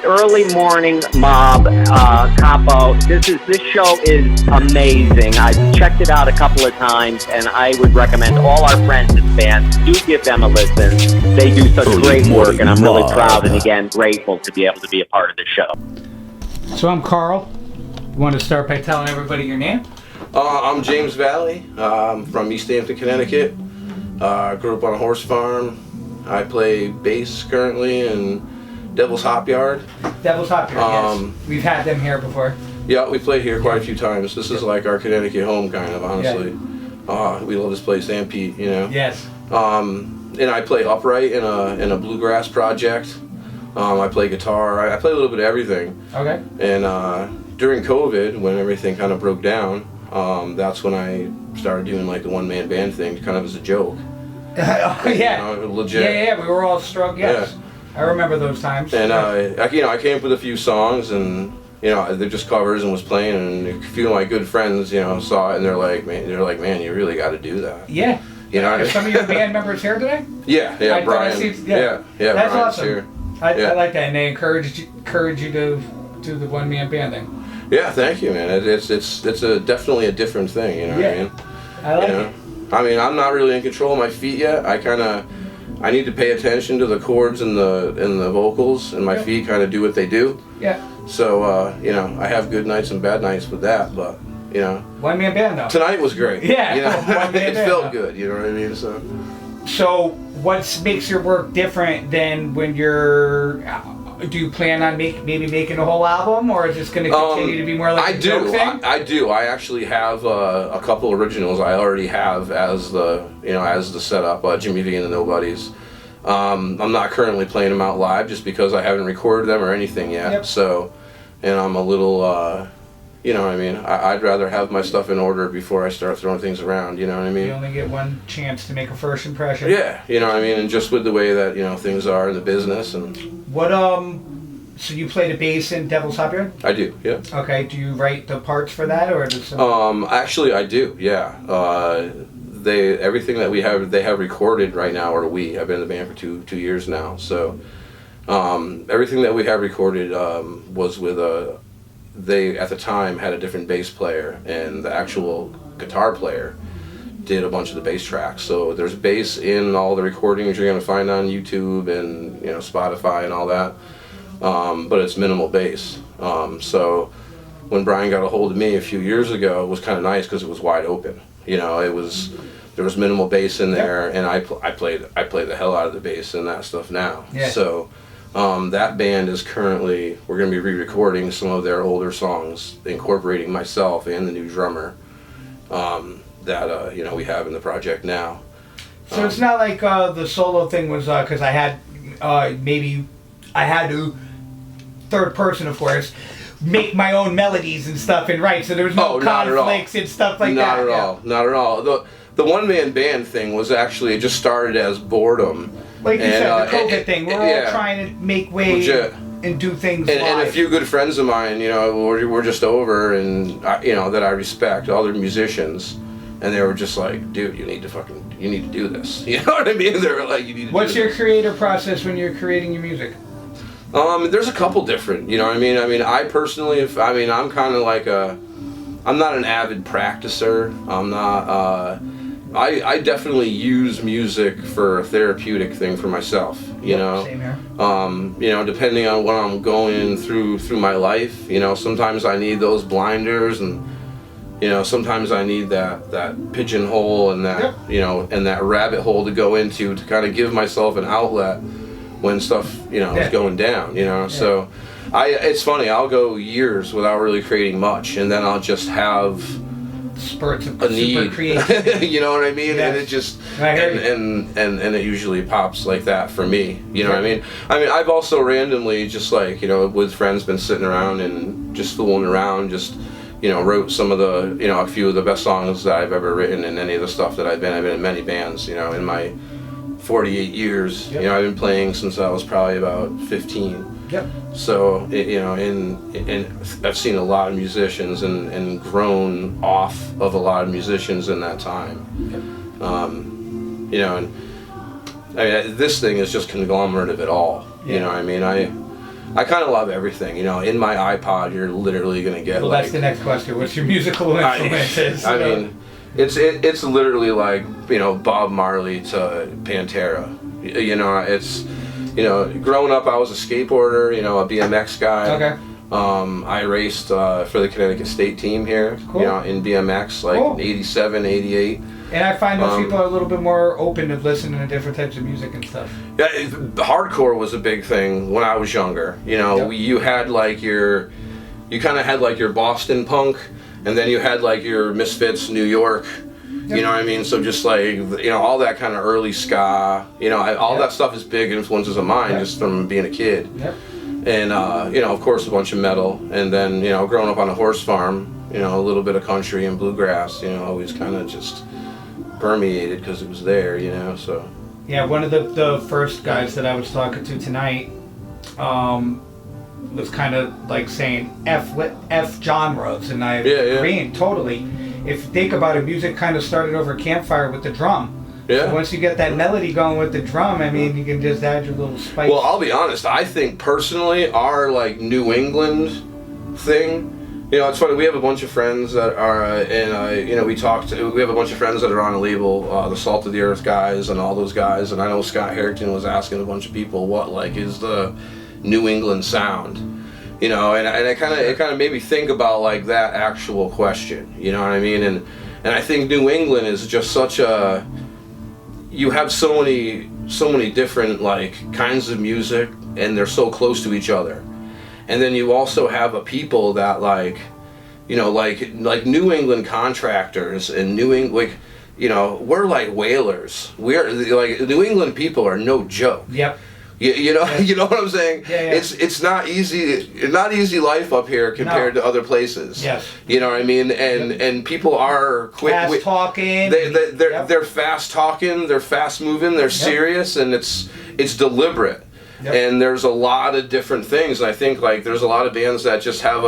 Early Morning Mob, Capo. This show is amazing. I've checked it out a couple of times, and I would recommend all our friends and fans do give them a listen. They do such great work, and I'm really proud and again grateful to be able to be a part of the show. So I'm Carl. You want to start by telling everybody your name? I'm James Valley. I'm from East Hampton, Connecticut. Grew up on a horse farm. I play bass currently in Devil's Hop Yard. Devil's Hop Yard, yes. We've had them here before. Yeah, we played here quite a few times. This is like our Connecticut home, kind of, honestly. Yeah. We love this place, and Pete, you know. Yes. And I play upright in a bluegrass project. I play guitar. I play a little bit of everything. Okay. And during COVID, when everything kind of broke down, that's when I started doing like the one-man band thing, kind of as a joke. Oh, yeah. You know, legit. Yeah, we were all struck, yes. Yeah. I remember those times. And I came up with a few songs, and they're just covers, and was playing, and a few of my good friends, saw it, and they're like, man, you really got to do that. Yeah. You know. Are some of your band members here today? Yeah, Brian. Yeah, that's Brian's awesome. Here. I like that, and they encourage you to do the one-man band thing. Yeah, thank you, man. It's definitely a different thing, you know what I mean? I like it. I mean, I'm not really in control of my feet yet. I need to pay attention to the chords and the vocals, and my feet kind of do what they do. Yeah. So, I have good nights and bad nights with that, but, One-man band, though. Tonight was great. Yeah. It felt good, you know what I mean? So, what makes your work different than when you're... Do you plan on maybe making a whole album, or is this going to continue to be more like a joke thing? I do. I actually have a couple originals I already have as the setup. Jimmy V and the Nobodies. I'm not currently playing them out live just because I haven't recorded them or anything yet. Yep. So, and I'm a little, you know what I mean? I'd rather have my stuff in order before I start throwing things around, you know what I mean? You only get one chance to make a first impression. Yeah, you know what I mean? And just with the way that, things are in the business. And what, so you play the bass in Devil's Hop Yard? I do, yeah. Okay, do you write the parts for that, or does actually I do, yeah. Everything that they have recorded right now, I've been in the band for two years now, so everything that we have recorded was with they at the time had a different bass player, and the actual guitar player did a bunch of the bass tracks. So there's bass in all the recordings you're going to find on YouTube and Spotify and all that, but it's minimal bass. So when Brian got a hold of me a few years ago, it was kind of nice because it was wide open. There was minimal bass in there, and I play the hell out of the bass and that stuff now. Yeah. So that band is currently, we're going to be re-recording some of their older songs, incorporating myself and the new drummer that we have in the project now. So it's not like the solo thing was because I had to third person, of course, make my own melodies and stuff and write, so there was no conflicts and stuff like that. Not at all. The one-man band thing was actually, it just started as boredom. Like you said, the COVID thing. We're all trying to make way and do things live. And a few good friends of mine, were just over, and that I respect, all their musicians, and they were just like, dude, you need to do this. You know what I mean? They were like, you need to. What's your creative process when you're creating your music? There's a couple different, you know what I mean? I mean, I personally, I'm kind of like I'm not an avid practicer. I'm not, I definitely use music for a therapeutic thing for myself, you know? Same here. Depending on what I'm going through my life, sometimes I need those blinders, and, sometimes I need that pigeonhole and that, and that rabbit hole to go into to kind of give myself an outlet when stuff, is going down, So it's funny, I'll go years without really creating much, and then I'll just have spurts of a need. Creativity. You know what I mean? Yes. And it just and it usually pops like that for me. You know what I mean? I've also randomly just like, with friends been sitting around and just fooling around, just wrote some of the, a few of the best songs that I've ever written in any of the stuff that I've been in many bands, in my 48 years. Yep. I've been playing since I was probably about 15. Yep. So, and I've seen a lot of musicians and grown off of a lot of musicians in that time. Yep. And this thing is just conglomerate of it all. Yeah. You know, I kind of love everything. You know, in my iPod, you're literally gonna get. Well, that's the next question. What's your musical influences? I mean, it's literally like, you know, Bob Marley to Pantera. You know, it's, you know, growing up I was a skateboarder. You know, a BMX guy. Okay. I raced for the Connecticut State team here. Cool. You know, in BMX, like 87, 88. And I find most people are a little bit more open to listening to different types of music and stuff. Yeah, hardcore was a big thing when I was younger. You know, you had like you kind of had like your Boston punk, and then you had like your Misfits, New York. You know what I mean? So just like, you know, all that kind of early ska. You know, all that stuff is big influences of mine just from being a kid. Yep. And you know, of course, a bunch of metal, and then, you know, growing up on a horse farm, you know, a little bit of country and bluegrass. You know, always kind of just permeated because it was there, you know. So yeah, one of the first guys that I was talking to tonight was kind of like saying F genres, and I agree totally. If you think about it, music kind of started over a campfire with the drum. Yeah. So once you get that melody going with the drum, I mean, you can just add your little spice. Well, I'll be honest. I think personally, our like New England thing. You know, it's funny. We have a bunch of friends that are, you know, we have a bunch of friends that are on a label, the Salt of the Earth guys and all those guys. And I know Scott Harrington was asking a bunch of people what like is the New England sound, you know, and it kind of made me think about like that actual question. You know what I mean? And I think New England is just such a, you have so many different like kinds of music, and they're so close to each other. And then you also have a people that like, you know, like New England contractors and New England, like, you know, we're like whalers. We're like, New England people are no joke. Yep. You know, you know what I'm saying? Yeah. It's not easy life up here compared to other places. Yes. You know what I mean? And people are quick. Fast talking. They're fast talking. They're fast moving. They're serious, and it's deliberate. Yep. And there's a lot of different things, and I think like there's a lot of bands that just have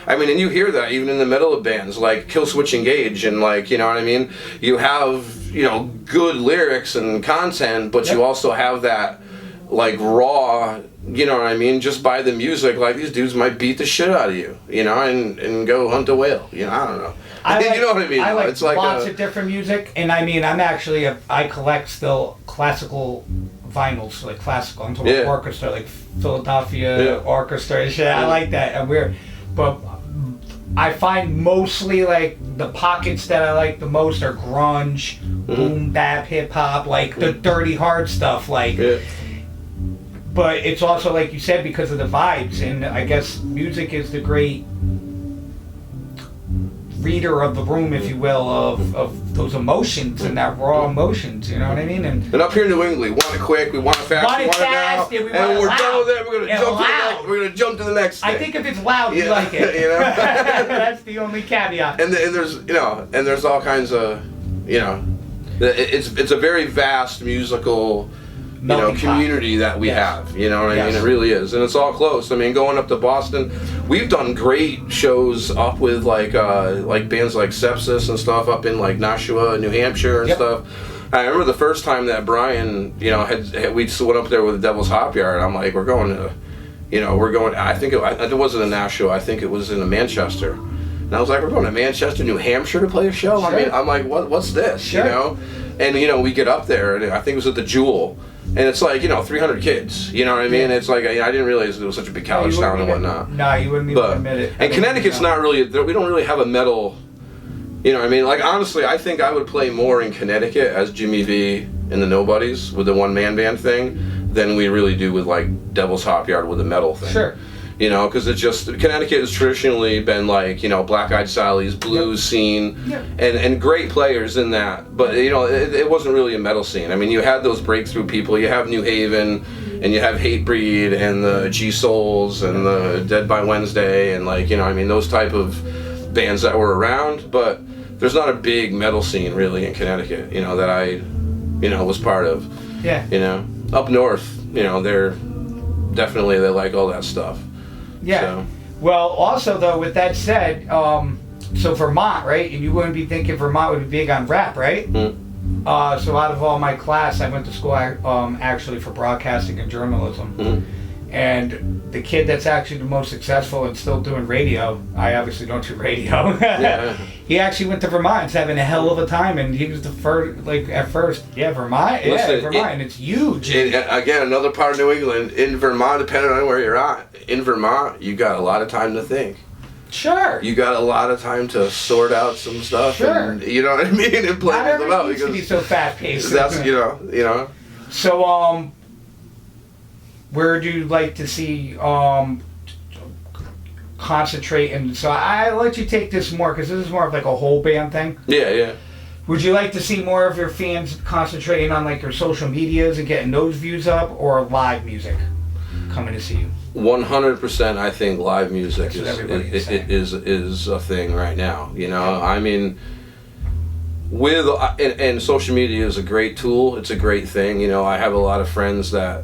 and you hear that even in the middle of bands like Killswitch Engage, and like, you know what I mean? You have, you know, good lyrics and content, but you also have that like raw, you know what I mean, just by the music, like these dudes might beat the shit out of you, you know, and go hunt a whale, you know, I don't know. You know what I mean? I like it's like lots of different music, and I mean, I collect still classical vinyls, like classical. I'm talking about orchestra, like Philadelphia Orchestra and shit. I like that. But I find mostly like the pockets that I like the most are grunge, boom bap, hip hop, like the dirty hard stuff, like. Yeah. But it's also, like you said, because of the vibes, and I guess music is the great reader of the room, if you will, of those emotions and that raw emotions, you know what I mean? And up here in New England, we want it quick, we want it fast, we want it now, and we're done with it, we're gonna jump to the next thing. I think if it's loud, we like it. You know? That's the only caveat. And there's, you know, and there's all kinds of, you know, it's a very vast musical, you know, community that we have, you know what I mean? It really is, and it's all close. I mean, going up to Boston, we've done great shows up with like bands like Sepsis and stuff up in like Nashua, New Hampshire and stuff. I remember the first time that Brian, you know, we went up there with the Devil's Hop Yard. I'm like, we're going. I think it wasn't in Nashua. I think it was in Manchester. And I was like, we're going to Manchester, New Hampshire to play a show. Sure. I mean, I'm like, what's this? Sure. You know, and you know, we get up there, and I think it was at the Jewel. And it's like, you know, 300 kids, you know what I mean? It's like, I didn't realize it was such a big college town and whatnot. No, you wouldn't even admit it. And Connecticut's not really, we don't really have a metal, you know what I mean? Like, honestly, I think I would play more in Connecticut as Jimmy V and the Nobodies with the one-man band thing than we really do with, like, Devil's Hop Yard with the metal thing. Sure. You know, because it's just, Connecticut has traditionally been like, you know, Black Eyed Sally's blues scene, and great players in that, but, you know, it wasn't really a metal scene. I mean, you had those breakthrough people. You have New Haven, and you have Hatebreed, and the G-Souls, and the Dead by Wednesday, and like, you know, I mean, those type of bands that were around, but there's not a big metal scene really in Connecticut, you know, that I, you know, was part of. Yeah. You know, up north, you know, they like all that stuff. Yeah. So. Well, also though, with that said, so Vermont, right? And you wouldn't be thinking Vermont would be big on rap, right? Mm-hmm. So out of all my class, I went to school actually for broadcasting and journalism. And the kid that's actually the most successful and still doing radio, I obviously don't do radio. He actually went to Vermont. He's having a hell of a time, and he was the first, like at first, Vermont, Vermont, and it's huge. Again, another part of New England. In Vermont, depending on where you're at, in Vermont, you got a lot of time to think. Sure. You got a lot of time to sort out some stuff. Sure. And, you know what I mean? And plan them out. Not everything needs to be so fast paced. That's you know. So where do you like to see concentrate? And so I let you take this more because this is more of like a whole band thing. Yeah. Would you like to see more of your fans concentrating on like their social medias and getting those views up, or live music coming to see you? 100%. I think live music is a thing right now. You know, I mean, and social media is a great tool. It's a great thing. You know, I have a lot of friends that,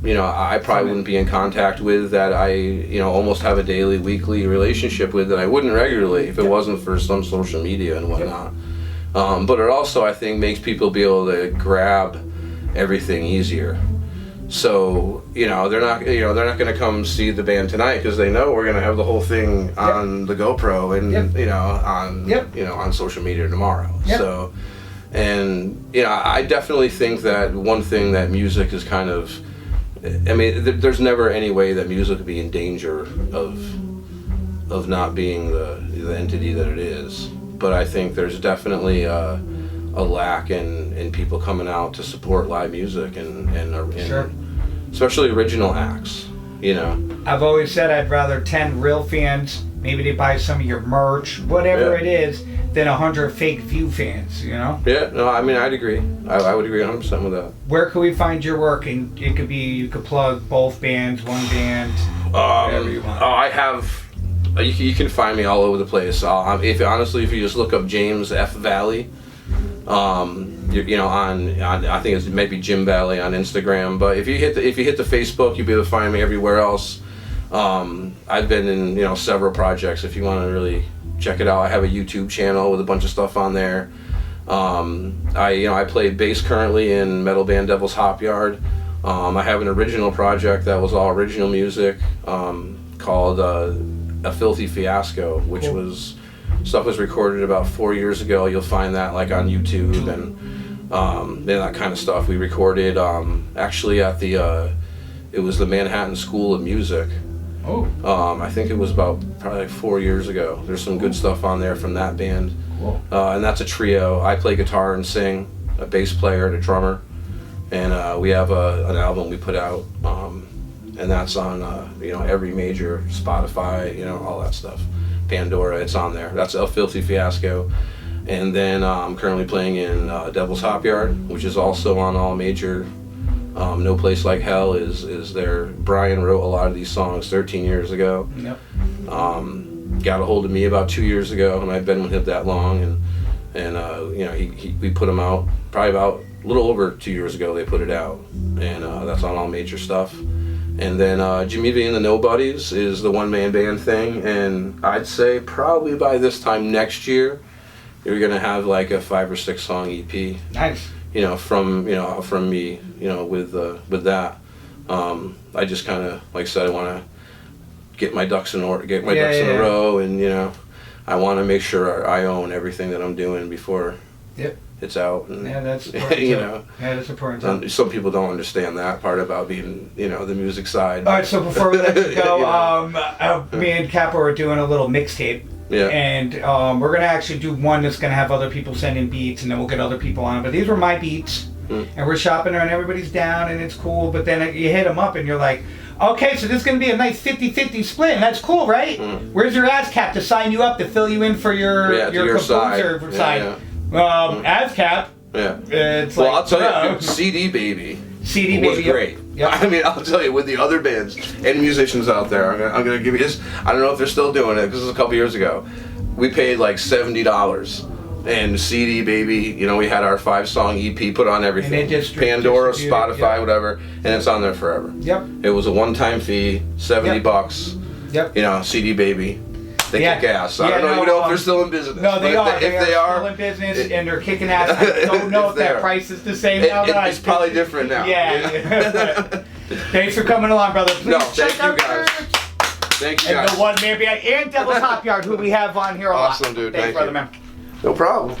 you know, I probably wouldn't be in contact with, that I, you know, almost have a daily, weekly relationship with, that I wouldn't regularly if it wasn't for some social media and whatnot. But it also, I think, makes people be able to grab everything easier. So, you know, they're not going to come see the band tonight because they know we're going to have the whole thing on the GoPro and you know, on social media tomorrow. So, and you know, I definitely think that one thing that music is kind of, I mean, there's never any way that music would be in danger of not being the entity that it is. But I think there's definitely a lack in people coming out to support live music and Sure. especially original acts. You know, I've always said I'd rather 10 real fans, maybe they buy some of your merch, whatever it is, than 100 fake view fans, you know? Yeah, no, I mean, I'd agree. I would agree 100% with that. Where can we find your work? And it could be, you could plug both bands, one band, whatever you want. I have, you can find me all over the place. If you just look up James F. Valley, you know, on I think it might be Jim Valley on Instagram. But if you hit the Facebook, you'll be able to find me everywhere else. I've been in, you know, several projects. If you want to really check it out, I have a YouTube channel with a bunch of stuff on there. I play bass currently in metal band Devil's Hop Yard. I have an original project that was all original music called A Filthy Fiasco, which was recorded about 4 years ago. You'll find that like on YouTube and that kind of stuff. We recorded actually at it was the Manhattan School of Music. I think it was about probably like 4 years ago. There's some good stuff on there from that band. Cool. And that's a trio. I play guitar and sing, a bass player and a drummer. And we have an album we put out, and that's on you know, every major Spotify, you know, all that stuff. Pandora, it's on there. That's A Filthy Fiasco. And then I'm currently playing in Devil's Hop Yard, which is also on all major. No Place Like Hell is there. Brian wrote a lot of these songs 13 years ago. Yep. Got a hold of me about 2 years ago, and I've been with him that long, and you know, we put them out probably about a little over 2 years ago. They put it out, and that's on all major stuff. And then Jimmy V and the Nobodies is the one-man band thing, and I'd say probably by this time next year, you're gonna have like a 5 or 6 song EP. Nice. You know, from me, you know, with that. I just kind of, like I said, I want to get my ducks in order, in a row, and you know, I want to make sure I own everything that I'm doing before it's out. And, that's important. You know, that's important. Some people don't understand that part about being, you know, the music side. All right, so before we let you go, me and Capo are doing a little mixtape. Yeah. And we're going to actually do one that's going to have other people send in beats, and then we'll get other people on. But these were my beats, and we're shopping around, everybody's down, and it's cool. But then you hit them up, and you're like, okay, so this is going to be a nice 50-50 split, and that's cool, right? Where's your ASCAP to sign you up, to fill you in for your composer side? ASCAP. Yeah. It's well, like, I'll tell you, CD Baby. CD was Baby. great. Yep. I mean, I'll tell you, with the other bands and musicians out there, I'm gonna give you this. I don't know if they're still doing it, because it was a couple years ago. We paid like $70, and CD Baby, you know, we had our 5-song EP put on everything. And it Pandora, Spotify, whatever, and it's on there forever. Yep. It was a one-time fee, $70. Yep. You know, CD Baby. They kick ass. I don't even know if they're still in business. No, they are. If they are still in business, and they're kicking ass. I don't know if that price is the same now. It's probably different now. Yeah. Thanks for coming along, brother. Please No, check thank you, out guys. Church Thank you, and guys. the One Man Band and Devil's Hop Yard, who we have on here a lot. Awesome, dude. Thanks, Thank brother, you. man. No problem.